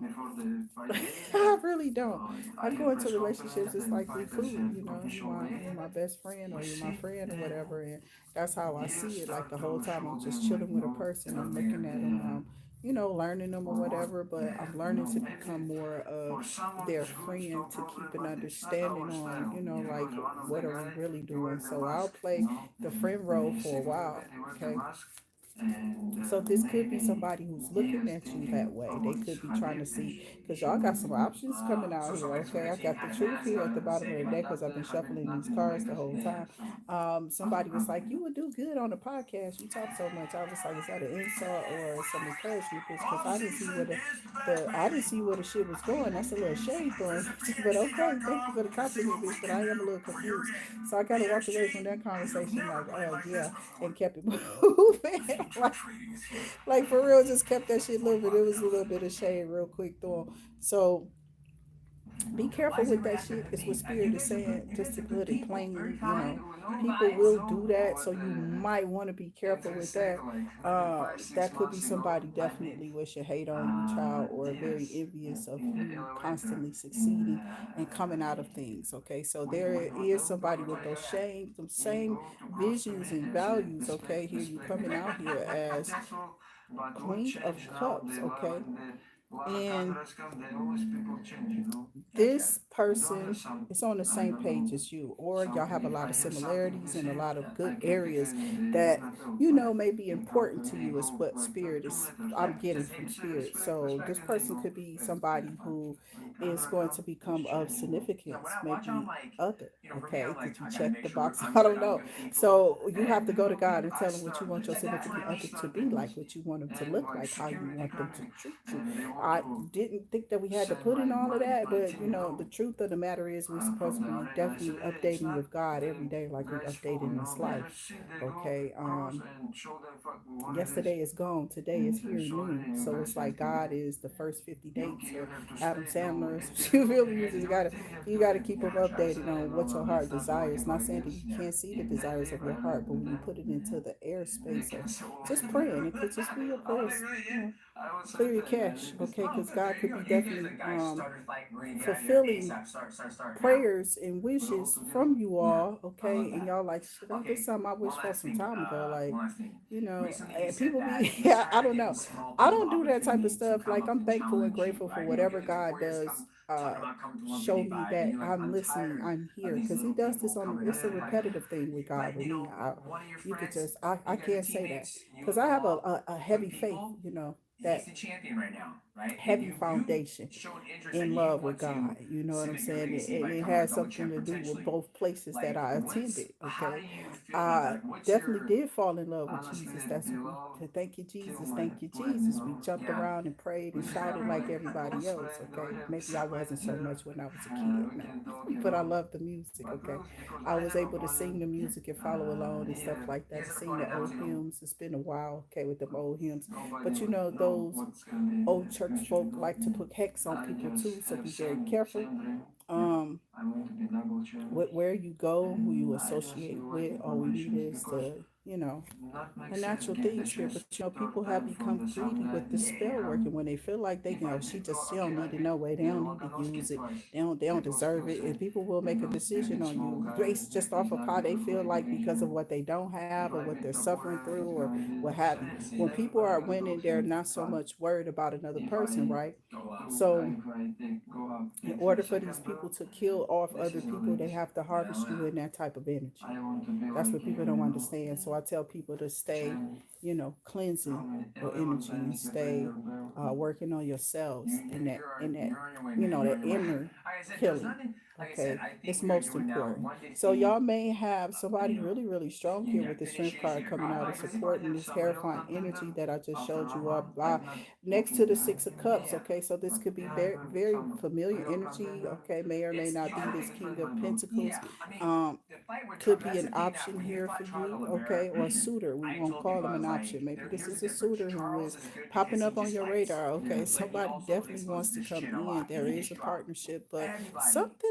Speaker 1: before the 5
Speaker 2: I
Speaker 1: a.m.
Speaker 2: really don't. I
Speaker 1: I
Speaker 2: go into
Speaker 1: press
Speaker 2: relationships.
Speaker 1: conference
Speaker 2: It's
Speaker 1: and
Speaker 2: like we
Speaker 1: find
Speaker 2: cool,
Speaker 1: myself
Speaker 2: you know.
Speaker 1: coffee shop
Speaker 2: You're my
Speaker 1: way.
Speaker 2: best friend or
Speaker 1: We
Speaker 2: you're my
Speaker 1: sit
Speaker 2: friend or
Speaker 1: there.
Speaker 2: whatever, and that's how I
Speaker 1: You
Speaker 2: see it. Like
Speaker 1: start
Speaker 2: the whole
Speaker 1: to
Speaker 2: time I'm
Speaker 1: show
Speaker 2: just
Speaker 1: them like
Speaker 2: chilling with a
Speaker 1: no,
Speaker 2: person. I'm looking at them.
Speaker 1: the
Speaker 2: You know, learning them or whatever. But I'm learning to become
Speaker 1: maybe
Speaker 2: more of
Speaker 1: for someone
Speaker 2: their
Speaker 1: it's good, it's no
Speaker 2: friend to keep
Speaker 1: problem,
Speaker 2: an
Speaker 1: but it's not
Speaker 2: understanding
Speaker 1: our
Speaker 2: on,
Speaker 1: style.
Speaker 2: you know, like
Speaker 1: Because one of the
Speaker 2: what are we
Speaker 1: guy,
Speaker 2: really
Speaker 1: he wear
Speaker 2: doing.
Speaker 1: the
Speaker 2: So I'll
Speaker 1: mask,
Speaker 2: play the friend
Speaker 1: when
Speaker 2: role
Speaker 1: he
Speaker 2: for a
Speaker 1: sit with the
Speaker 2: while.
Speaker 1: bed, he wear the
Speaker 2: Okay.
Speaker 1: mask, and
Speaker 2: So this could be
Speaker 1: maybe
Speaker 2: somebody who's
Speaker 1: he
Speaker 2: looking
Speaker 1: is
Speaker 2: at you that
Speaker 1: thinking,
Speaker 2: way. They
Speaker 1: oh, it's
Speaker 2: could be trying to see,
Speaker 1: forgiveness.
Speaker 2: because y'all got some options coming out here.
Speaker 3: So
Speaker 2: Okay, I
Speaker 3: it's being
Speaker 2: got the
Speaker 3: kind of
Speaker 2: truth
Speaker 3: masked
Speaker 2: here
Speaker 3: up
Speaker 2: at the
Speaker 3: and
Speaker 2: bottom of the
Speaker 3: say,
Speaker 2: deck because I've been shuffling these cards the whole time. Somebody was like, "You would do good on the podcast. You talk so much." I was like, "Is that an insult or some encouragement?" Because I didn't see where I didn't see where the shit was going. That's a little shade throwing. But okay, thank you for the compliment, bitch. But I am a little confused. So I kind of walked away from that conversation like, yeah, and kept it moving. Like for real, just kept that shit moving. It was a little bit of shade real quick though. So be careful with that shit. It's what spirit is saying, just to put it plainly. You know, people will do that, so you might want to be careful with that. That could be somebody definitely wishing hate on you, child, or very envious of you constantly succeeding and coming out of things. Okay, so there is somebody with those same visions and values. Okay, here you coming out here as Queen of Cups. Okay, and this person is on the same page as you, or y'all have a lot of similarities and a lot of good areas that you know may be important to you, is what spirit is I'm getting from spirit. So this person could be somebody who is going to become of significance, maybe other. Okay, did you check the box? I don't know. So you have to go to God and tell him what you want your significant other to be like, what you want them to look like, how you want them to treat you. I didn't think that we had to put in all of that, but you know, the truth of the matter is we're supposed to be definitely updating with God every day, like we update in this life. Okay. Yesterday is gone, today is here new. So it's like God is the first 50 dates or Adam Sandler's. You feel me? You gotta keep them updated on what your heart desires. Not saying that you can't see the desires of your heart, but when you put it into the airspace of just praying, it could just be your prayers, you know, clear your cache, okay? Because God could be definitely fulfilling prayers and wishes from you all, okay? And y'all like, shit, that was something I wish for some time ago. Like, you know, and people be, yeah, I don't know. I don't do that type of stuff. Like, I'm thankful and grateful for whatever God does. Show me that I'm listening, I'm here, because He does this on. It's a repetitive thing with God. With me, you could just, I can't say that because I have a heavy faith, you know, that heavy foundation in love with God. You know what I'm saying? It has something to do with both places that I attended. Okay, I definitely did fall in love with Jesus. That's what we, thank you, Jesus. Thank you, Jesus. We jumped around and prayed and shouted like everybody else. Okay, maybe I wasn't so much when I was a kid, no, but I love the music. Okay, I was able to sing the music and follow along and stuff like that. Sing the old hymns. It's been a while, okay, with them old hymns. But you know, those old church folk like to put hex on people too, so be very careful. Um, where you go, who you associate with. All we need is the, you know, the natural things here. But you know, people have become greedy with the spell working when they feel like they can. Oh, she don't need it no way. They don't need to use it. They don't deserve it. And people will make a decision on you based just off of how they feel like because of what they don't have or what they're suffering through or what have you. When people are winning, they're not so much worried about another person, right? So in order for these people to kill off other people, they have to harvest you in that type of energy. That's what people don't understand. So I tell people to stay, you know, cleansing your energy and stay working on yourselves in that, you know, that inner healing. Okay, it's most important. So y'all may have somebody really, really strong here with the strength card coming out and supporting this Hierophant energy that I just showed you up next to the Six of Cups. Okay, so this could be very, very familiar energy. Okay, may or may not be this King of Pentacles. Could be an option here for you. Okay, or a suitor. We won't call them an option. Maybe this is a suitor who is popping up on your radar. Okay, somebody definitely wants to come in. There is a partnership, but something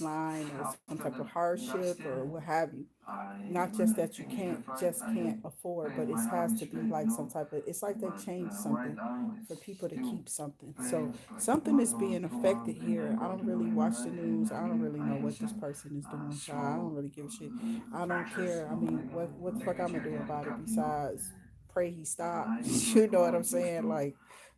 Speaker 2: line or some type of hardship or what have you. Not just that you can't afford, but it has to be like some type of, it's like they changed something for people to keep something. So something is being affected here. I don't really watch the news. I don't really know what this person is doing, child. I don't really give a shit. I don't care. I mean, what the fuck I'm gonna do about it besides pray he stops? You know what I'm saying? Like,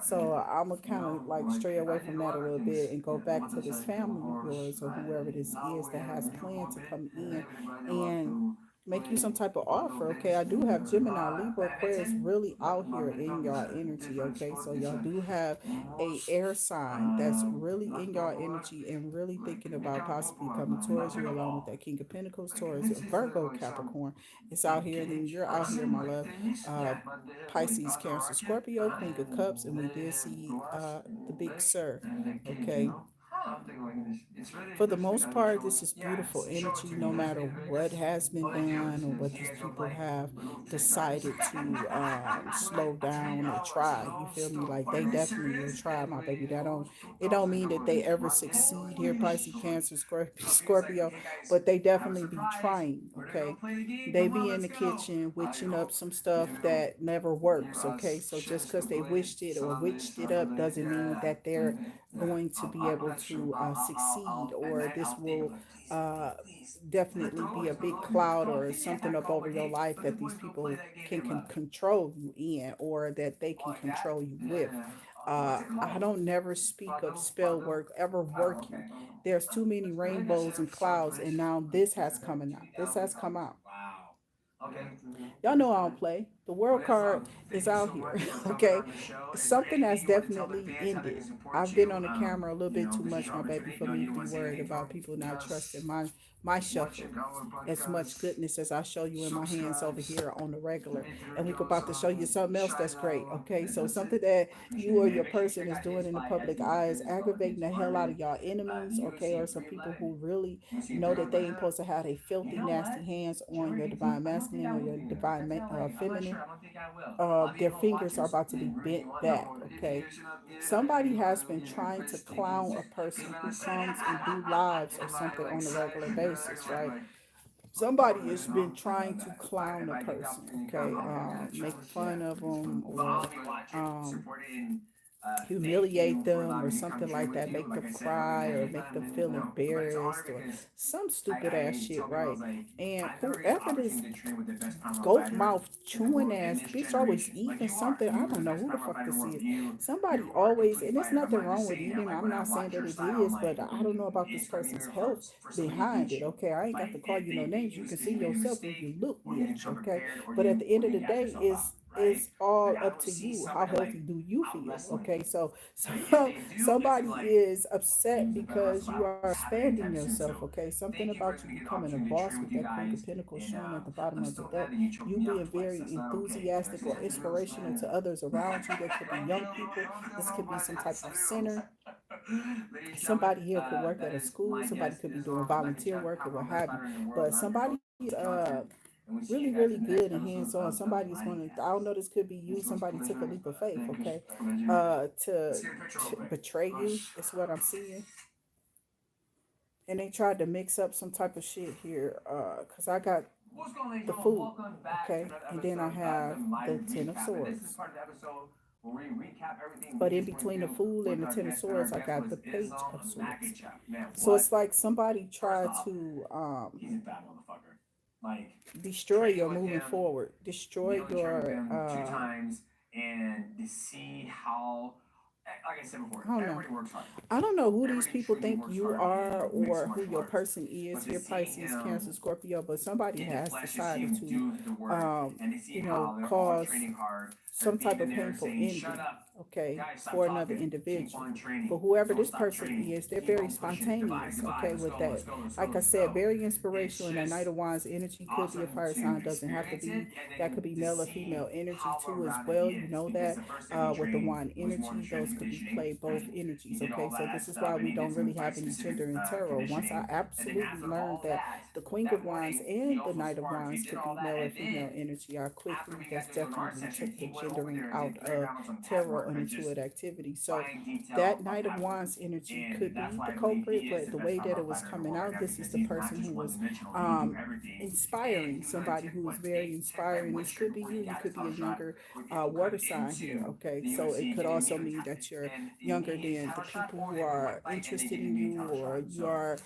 Speaker 2: So I'm gonna kind of like stray away from that a little bit and go back to this family of yours or whoever this is that has planned to come in and make you some type of offer. Okay, I do have Gemini, Libra, Aquarius really out here in y'all energy. Okay, so y'all do have a air sign that's really in y'all energy and really thinking about possibly coming towards you, along with that King of Pentacles, Taurus, Virgo, Capricorn. It's out here, and then you're out here, my love. uh Pisces, Cancer, Scorpio, Queen of Cups, and we did see the Big Sur. Okay, for the most part, this is beautiful energy, no matter what has been done or what these people have decided to slow down or try. You feel me? Like they definitely will try, my baby. It don't mean that they ever succeed here, Pisces, Cancer, Scorpio, but they definitely be trying. Okay, they be in the kitchen witching up some stuff that never works. Okay, so just because they wished it or witched it up doesn't mean that they're going to be able to succeed, or this will uh, definitely be a big cloud or something up over your life that these people can control you in, or that they can control you with. I don't never speak of spell work ever working. There's too many rainbows and clouds, and now this has coming out. This has come out.
Speaker 3: Wow.
Speaker 2: Y'all know I don't play. The world card is out here. Okay, something that's definitely ended. I've been on the camera a little bit too much, my baby, for me to be worried about people not trusting my shuffle as much goodness as I show you in my hands over here on the regular. And we about to show you something else that's great. Okay, so something that you or your person is doing in the public eye is aggravating the hell out of y'all enemies. Okay, or some people who really know that they ain't supposed to have a filthy, nasty hands on your divine masculine or your divine feminine. Their fingers are about to be bent back. Okay, somebody has been trying to clown a person who comes and do lives or something on a regular basis, right? Somebody has been trying to clown a person, okay, make fun of them, or um, humiliate them or something like that, make them cry or make them feel embarrassed or some stupid ass shit, right? And whoever this goat mouth chewing ass bitch always eating something, I don't know who the fuck this is. Somebody always, and there's nothing wrong with eating. I'm not saying that it is, but I don't know about this person's health behind it. Okay, I ain't got to call you no names. You can see yourself if you look, bitch. Okay, but at the end of the day, is all up to you. How healthy do you feel? Okay, so somebody is upset because you are expanding yourself. Okay, something about you becoming a boss with that Queen of Pentacles shown at the bottom of the deck. You being very enthusiastic or inspirational to others around you. That could be young people. This could be some type of center. Somebody here could work at a school. Somebody could be doing volunteer work or what have you. But somebody is really, really good and hands on. Somebody's going to, I don't know, this could be you. Somebody took a leap of faith, okay, to betray you, is what I'm seeing. And they tried to mix up some type of shit here, because I got the Fool, okay, and then I have the Ten of Swords. But in between the Fool and the Ten of Swords, I got the Page of Swords. So it's like somebody tried to
Speaker 3: He's a bad motherfucker. Like,
Speaker 2: destroy your moving forward, destroy your
Speaker 3: two times and to see how, like I said before,
Speaker 2: I don't know.
Speaker 3: everybody works hard.
Speaker 2: I don't know who these people think you are or who your person is here, Pisces, Cancer, Scorpio, but somebody has decided to, cause some type of painful ending, okay, for another individual. But whoever this person is, they're very spontaneous, okay, with that. Like I said, very inspirational, and that Knight of Wands energy could be a fire sign, doesn't have to be. That could be male or female energy too as well, you know that. With the wand energy, those could be play both energies, okay? So this is why we don't really have any gender in tarot. Once I absolutely learned that the Queen of Wands and the Knight of Wands could be male or female energy, I quickly just definitely took the gendering out of tarot and intuitive activity. So that Knight of Wands energy could be the culprit, but the way that it was coming out, this is the person who was inspiring, somebody who was very inspiring. This could be you. You could be a younger water sign here, okay? So it could also mean that you're younger than the people who are interested in you, or you are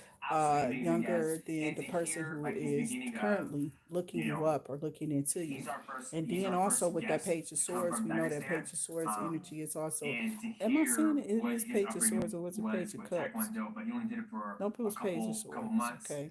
Speaker 2: younger than the person who is currently looking you up or looking into you. And then also with that Page of Swords, we know that Page of Swords energy is also, am I saying it is Page of Swords or was it Page of Cups? Nope, it was Page of Swords, okay.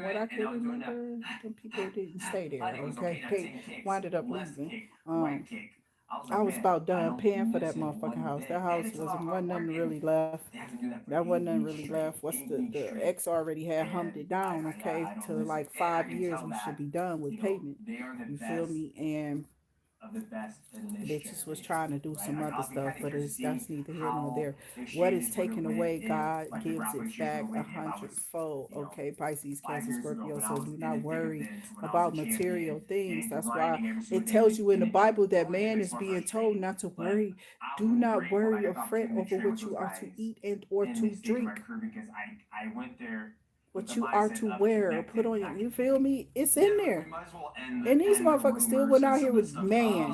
Speaker 2: from what I can remember, them people didn't stay there. Okay, they winded up leaving. I was about done paying for that motherfucking house. That house wasn't nothing really left. That wasn't nothing really left. What's the ex already had hummed it down, okay, to like 5 years we should be done with payment. You feel me? And bitches was trying to do some other stuff, but that's neither here nor there. What is taken away, God gives it back 100-fold. Okay, Pisces, Cancer, Scorpio. So do not worry about material things. That's why it tells you in the Bible that man is being told not to worry. Do not worry or fret over what you are to eat and or to drink. What you are to wear or put on you feel me? It's in there. And these motherfuckers still went out here with man.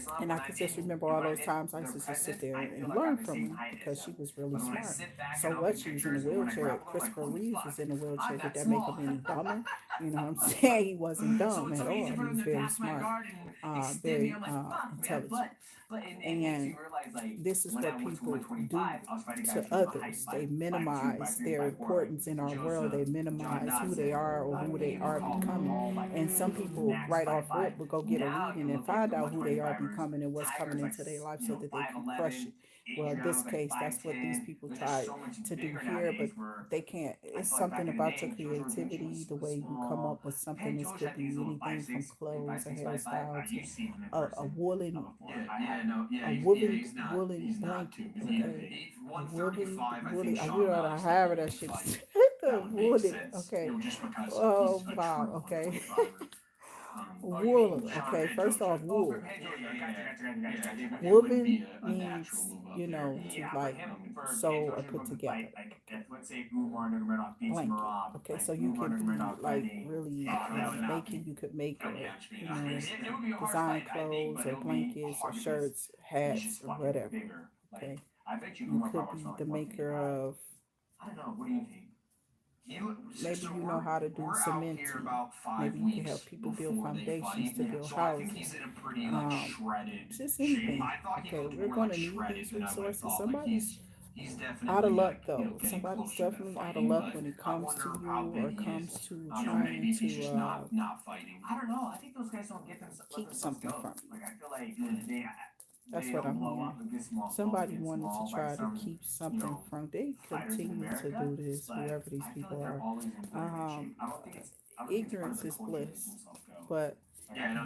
Speaker 3: it's not
Speaker 2: And
Speaker 3: when
Speaker 2: I could
Speaker 3: I'm
Speaker 2: just
Speaker 3: in,
Speaker 2: remember
Speaker 3: you know,
Speaker 2: all
Speaker 3: when I'm
Speaker 2: those times I
Speaker 3: in
Speaker 2: used
Speaker 3: the
Speaker 2: to just sit
Speaker 3: present,
Speaker 2: there
Speaker 3: I feel
Speaker 2: and
Speaker 3: like I'm
Speaker 2: learn
Speaker 3: the
Speaker 2: from
Speaker 3: same
Speaker 2: her
Speaker 3: height as
Speaker 2: because she
Speaker 3: them.
Speaker 2: was really
Speaker 3: But when I
Speaker 2: smart.
Speaker 3: sit back
Speaker 2: So
Speaker 3: and I'll
Speaker 2: what?
Speaker 3: take
Speaker 2: She was in a
Speaker 3: pictures, and when I
Speaker 2: wheelchair.
Speaker 3: grab them, I'm like,
Speaker 2: Christopher
Speaker 3: holy
Speaker 2: Reeves
Speaker 3: fuck,
Speaker 2: was in a wheelchair.
Speaker 3: I'm
Speaker 2: Did
Speaker 3: that
Speaker 2: that make him
Speaker 3: small.
Speaker 2: any dumber? You know what I'm saying? He wasn't
Speaker 3: So
Speaker 2: dumb
Speaker 3: it's
Speaker 2: at
Speaker 3: so easy
Speaker 2: all.
Speaker 3: for
Speaker 2: He
Speaker 3: them
Speaker 2: was
Speaker 3: to
Speaker 2: very
Speaker 3: pass my
Speaker 2: smart,
Speaker 3: guard and extend me.
Speaker 2: very
Speaker 3: I'm like, fuck, man.
Speaker 2: intelligent.
Speaker 3: But it makes
Speaker 2: And
Speaker 3: you realize, like,
Speaker 2: this is
Speaker 3: when I
Speaker 2: what
Speaker 3: went to
Speaker 2: people do
Speaker 3: 125, I was fighting
Speaker 2: to
Speaker 3: guys who were height
Speaker 2: others. They
Speaker 3: 5'2",
Speaker 2: minimize
Speaker 3: 5'3",
Speaker 2: their
Speaker 3: 5'4", like
Speaker 2: importance in our world. They
Speaker 3: Joseph, John
Speaker 2: minimize who they
Speaker 3: Dodson.
Speaker 2: are or
Speaker 3: I
Speaker 2: who they
Speaker 3: mean,
Speaker 2: are
Speaker 3: call them
Speaker 2: becoming.
Speaker 3: all like
Speaker 2: And some people
Speaker 3: max
Speaker 2: right off
Speaker 3: 5'5".
Speaker 2: rip will go get a
Speaker 3: Now you
Speaker 2: reading and
Speaker 3: look at
Speaker 2: find
Speaker 3: the
Speaker 2: out who they are
Speaker 3: 125ers.
Speaker 2: becoming and what's coming
Speaker 3: Tiger's like,
Speaker 2: into their life
Speaker 3: you
Speaker 2: so
Speaker 3: know,
Speaker 2: that they can crush
Speaker 3: 5'11".
Speaker 2: it. Well,
Speaker 3: Adrian
Speaker 2: this
Speaker 3: Brown's like
Speaker 2: case, that's what these
Speaker 3: 5'10".
Speaker 2: people
Speaker 3: They're just
Speaker 2: try
Speaker 3: so much
Speaker 2: to do
Speaker 3: bigger
Speaker 2: here, but
Speaker 3: nowadays. Where
Speaker 2: they can't.
Speaker 3: I
Speaker 2: It's
Speaker 3: feel like back
Speaker 2: something
Speaker 3: in the
Speaker 2: about your
Speaker 3: day, George
Speaker 2: creativity,
Speaker 3: was
Speaker 2: the way you come
Speaker 3: small.
Speaker 2: up with something.
Speaker 3: Ted
Speaker 2: This
Speaker 3: Josh, I
Speaker 2: could
Speaker 3: think he's a
Speaker 2: be
Speaker 3: little
Speaker 2: anything from
Speaker 3: 5'6",
Speaker 2: clothes, a
Speaker 3: 5'6", 5'5".
Speaker 2: hairstyle,
Speaker 3: You've seen him in
Speaker 2: a
Speaker 3: person
Speaker 2: woolen
Speaker 3: before.
Speaker 2: woolen
Speaker 3: He's not.
Speaker 2: woolen
Speaker 3: He's not too.
Speaker 2: blanket,
Speaker 3: Yeah,
Speaker 2: okay? A woolen
Speaker 3: 135. I
Speaker 2: woolen
Speaker 3: think
Speaker 2: you
Speaker 3: Sean
Speaker 2: know
Speaker 3: Knox
Speaker 2: however
Speaker 3: would
Speaker 2: that
Speaker 3: be
Speaker 2: shit
Speaker 3: fight.
Speaker 2: the
Speaker 3: That would make
Speaker 2: woolen,
Speaker 3: sense.
Speaker 2: okay.
Speaker 3: You know, just because
Speaker 2: Oh
Speaker 3: he's a
Speaker 2: wow,
Speaker 3: true
Speaker 2: okay.
Speaker 3: 125er.
Speaker 2: Wool. Okay, first off, wool. Woven means, you know, to like sew or put together. Okay.
Speaker 3: let's say Umar Nurmagomedov beats
Speaker 2: Blanket.
Speaker 3: Merab,
Speaker 2: Okay,
Speaker 3: like
Speaker 2: so you
Speaker 3: Umar
Speaker 2: can be
Speaker 3: Nurmagomedov
Speaker 2: like
Speaker 3: fighting,
Speaker 2: really making. You could make, you know,
Speaker 3: it would be a hard
Speaker 2: design
Speaker 3: fight, I think,
Speaker 2: clothes
Speaker 3: but
Speaker 2: or
Speaker 3: it would be
Speaker 2: blankets or
Speaker 3: hard because
Speaker 2: shirts,
Speaker 3: he's
Speaker 2: hats
Speaker 3: just
Speaker 2: or
Speaker 3: fucking
Speaker 2: whatever.
Speaker 3: bigger. Like,
Speaker 2: Okay,
Speaker 3: I bet you
Speaker 2: you
Speaker 3: Umar
Speaker 2: could
Speaker 3: probably
Speaker 2: be
Speaker 3: like
Speaker 2: the
Speaker 3: 155.
Speaker 2: maker of.
Speaker 3: I don't know. What do you think?
Speaker 2: Maybe you know how to do cementing. Maybe you can help people build foundations to build houses. Just anything. Okay, we're going to need these resources. Somebody's out of luck though. Somebody's definitely out of luck when it comes to you or comes to trying to
Speaker 3: not fighting. I don't know. I think those guys don't get themselves
Speaker 2: keep something from you.
Speaker 3: Like I feel like they
Speaker 2: That's what I'm hearing. Somebody wanted to try to keep something from. They continue to do this, whoever these people are. Ignorance is bliss, but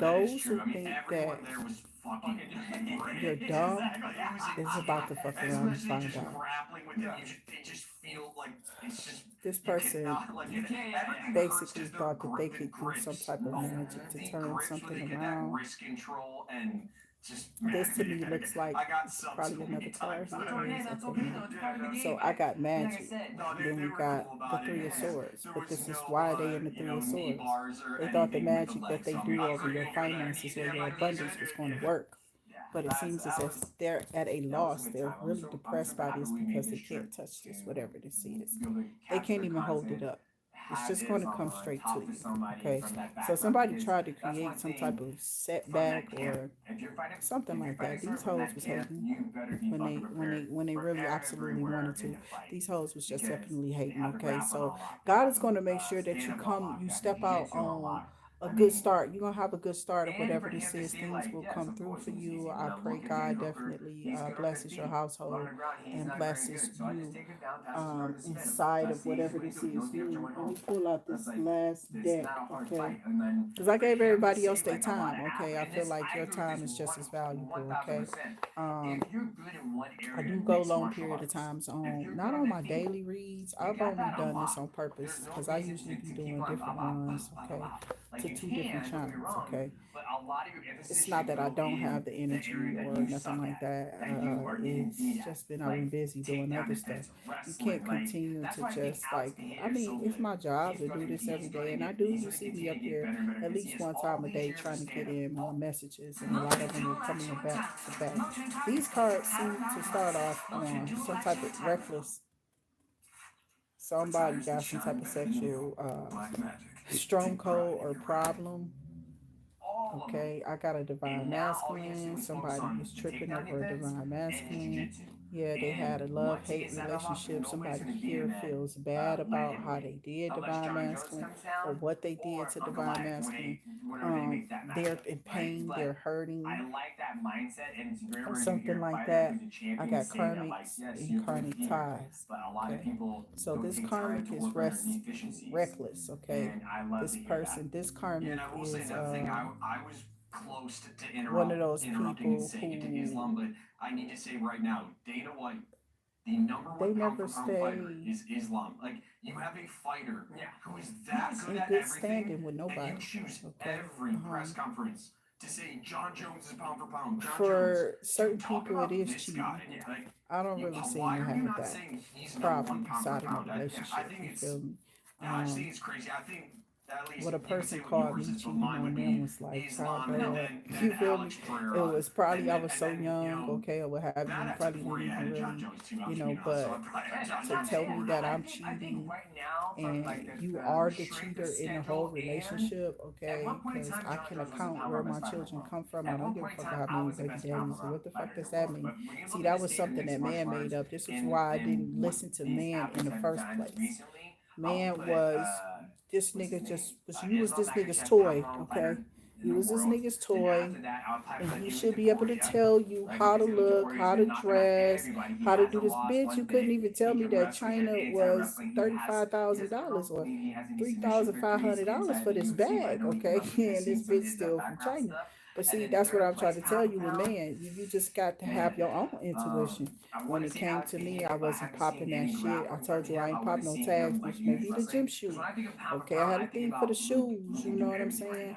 Speaker 2: those who think that you're dumb is about to fuck around and find out. This person basically thought that they could do some type of magic to turn something around. This to me looks like probably another card here. So I got magic. Then we got the Three of Swords. But this is why they in the Three of Swords. They thought the magic that they do over your finances or your abundance was going to work. But it seems as if they're at a loss. They're really depressed by this because they can't touch this, whatever this is. They can't even hold it up. It's just going to come straight to you. Okay, so somebody tried to create some type of setback or something like that. These hoes was hating when they really absolutely wanted to. These hoes was just definitely hating. Okay, so God is going to make sure that you step out on a good start. You're gonna have a good start of whatever this is. Things will come through for you. I pray God definitely blesses your household and blesses you inside of whatever this is. Let me pull out this last deck, okay? Because I gave everybody else their time, okay? I feel like your time is just as valuable, okay? I do go long period of times on, not on my daily reads. I've only done this on purpose because I usually be doing different ones, okay? To two different channels, okay? It's not that I don't have the energy or nothing like that. It's just been I've been busy doing other stuff. You can't continue to just like, I mean, it's my job to do this every day, and I do. You see me up here at least one time a day trying to get in my messages, and a lot of them are coming back to back. These cards seem to start off on some type of reckless. Somebody got some type of sexual stronghold or problem. Okay, I got a divine masculine. Somebody was tripping over a divine masculine. Yeah, they had a love-hate relationship. Somebody here feels bad about how they did divine masculine or what they did to divine masculine. They're in pain, they're hurting, or something like that. I got karmics and karmic ties. Okay, so this karmic is reckless. Okay, this person, this karmic is one of those people who
Speaker 3: I need to say right now, Dana White, the number one
Speaker 2: never stay
Speaker 3: is Islam. Like you have a fighter who is that good
Speaker 2: in
Speaker 3: at
Speaker 2: good
Speaker 3: everything,
Speaker 2: standing with
Speaker 3: and
Speaker 2: nobody.
Speaker 3: you choose every press conference to say John Jones is pound for pound. John
Speaker 2: For
Speaker 3: Jones,
Speaker 2: certain people, it is cheating. I don't really seem to have that problem inside of my relationship. You feel me?
Speaker 3: I think it's crazy. I think
Speaker 2: what a person called me cheating on them was like, child, grow up. You feel me? It was probably I was so young, okay, or what have you. Probably didn't even really, you know. But to tell me that I'm cheating and you are the cheater in the whole relationship, okay? Because I can account where my children come from. I don't give a fuck how many baby daddies or what the fuck does that mean? See, that was something that man made up. This is why I didn't listen to man in the first place. Man was this nigga just was you was this nigga's toy, okay? You was this nigga's toy, and he should be able to tell you how to look, how to dress, how to do this. Bitch, you couldn't even tell me that China was $35,000 or $3,500 for this bag, okay? And this bitch still from China. But see, that's what I'm trying to tell you with man. You just got to have your own intuition. When it came to me, I wasn't popping that shit. I told you I ain't popping no tags, which may be the gym shoe. Okay, I had a thing for the shoes, you know what I'm saying?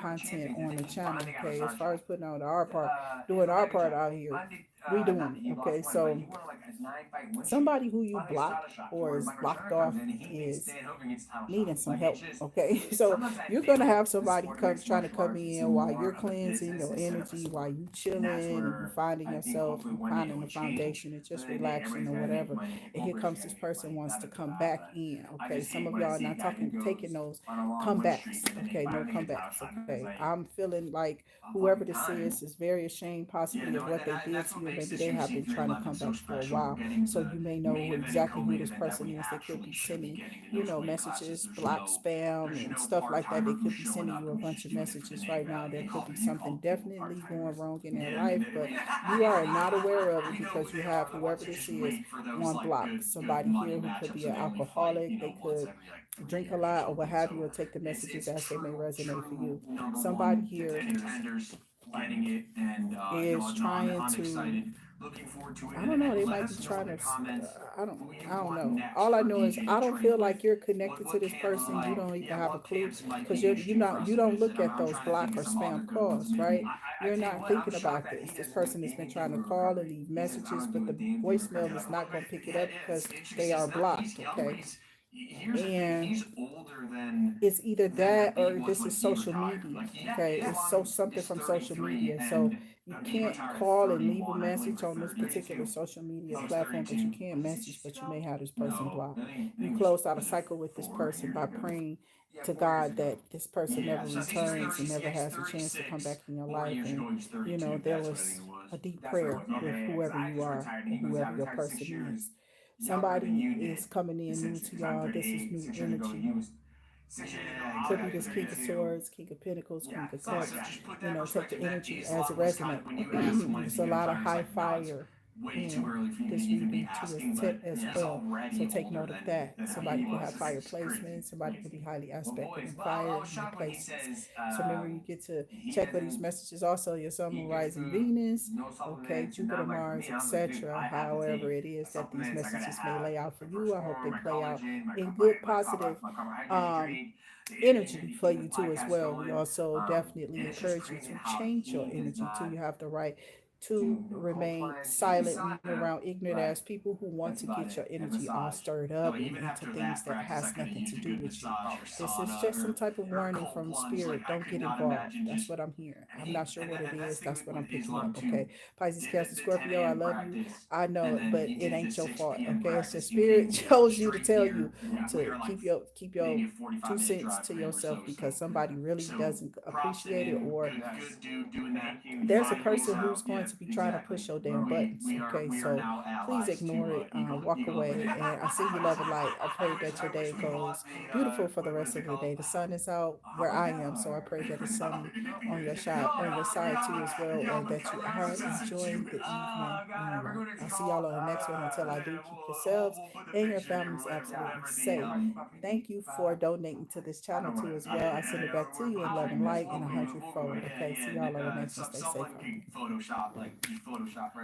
Speaker 2: content on the channel. Okay, as far as putting out our part, doing our part out here. redoing it. Okay, so somebody who you blocked or is blocked off is needing some help. Okay, so you're gonna have somebody come trying to come in while you're cleansing your energy, while you chilling, and you finding yourself, you finding the foundation, and just relaxing or whatever. And here comes this person wants to come back in. Okay, some of y'all are not taking those comebacks. Okay, no comebacks. Okay, I'm feeling like whoever this is very ashamed possibly of what they did to you. Maybe they have been trying to come back for a while. So you may know exactly who this person is. They could be sending, messages, block spam and stuff like that. They could be sending you a bunch of messages right now. There could be something definitely going wrong in their life, but you are not aware of it because you have whoever this is on block. Somebody here who could be an alcoholic. They could drink a lot or what have you, or take the messages as they may resonate for you. Somebody here is trying to, I don't know, they might be trying to, I don't know. All I know is I don't feel like you're connected to this person. You don't even have a clue because you don't look at those block or spam calls, right? You're not thinking about this. This person has been trying to call and leave messages, but the voicemail is not going to pick it up because they are blocked, okay? And it's either that or this is social media. Okay, it's something from social media. So you can't call and leave a message on this particular social media platform, but you can message, but you may have this person blocked. You closed out a cycle with this person by praying to God that this person never returns and never has a chance to come back in your life. And there was a deep prayer with whoever you are, whoever your person is. Somebody is coming in new to y'all. This is new energy. Could be this King of Swords, King of Pentacles, King of Cups. Take the energy as it resonates. There's a lot of high fire in this reading too as well. So take note of that. Somebody could have fire placement. Somebody could be highly aspected in fire in places. So remember, you get to check for these messages. Also, your Sun, Moon, Rising, Venus, okay, Jupiter, Mars, etc. However it is that these messages may lay out for you, I hope they play out in good, positive energy for you too as well. We also definitely encourage you to change your energy too. You have the right to remain silent when you're around ignorant ass people who want to get your energy all stirred up and into things that has nothing to do with you. This is just some type of warning from spirit. Don't get involved. That's what I'm hearing. I'm not sure what it is. That's what I'm picking up. Okay, Pisces, Cancer, Scorpio, I love you. I know it, but it ain't your fault. Okay, it's just spirit chose you to tell you to keep your 2 cents to yourself because somebody really doesn't appreciate it, or there's a person who's going to be trying to push your damn buttons. Okay, so please ignore it, walk away, and I see you love and light. I pray that your day goes beautiful for the rest of the day. The sun is out where I am, so I pray that it's sunny on your side too as well, and that you are enjoying the evening. I'll see y'all on the next one. Until I do, keep yourselves and your families absolutely safe. Thank you for donating to this channel too as well. I send it back to you in love and light in 100-fold. Okay, see y'all on the next one. Stay safe.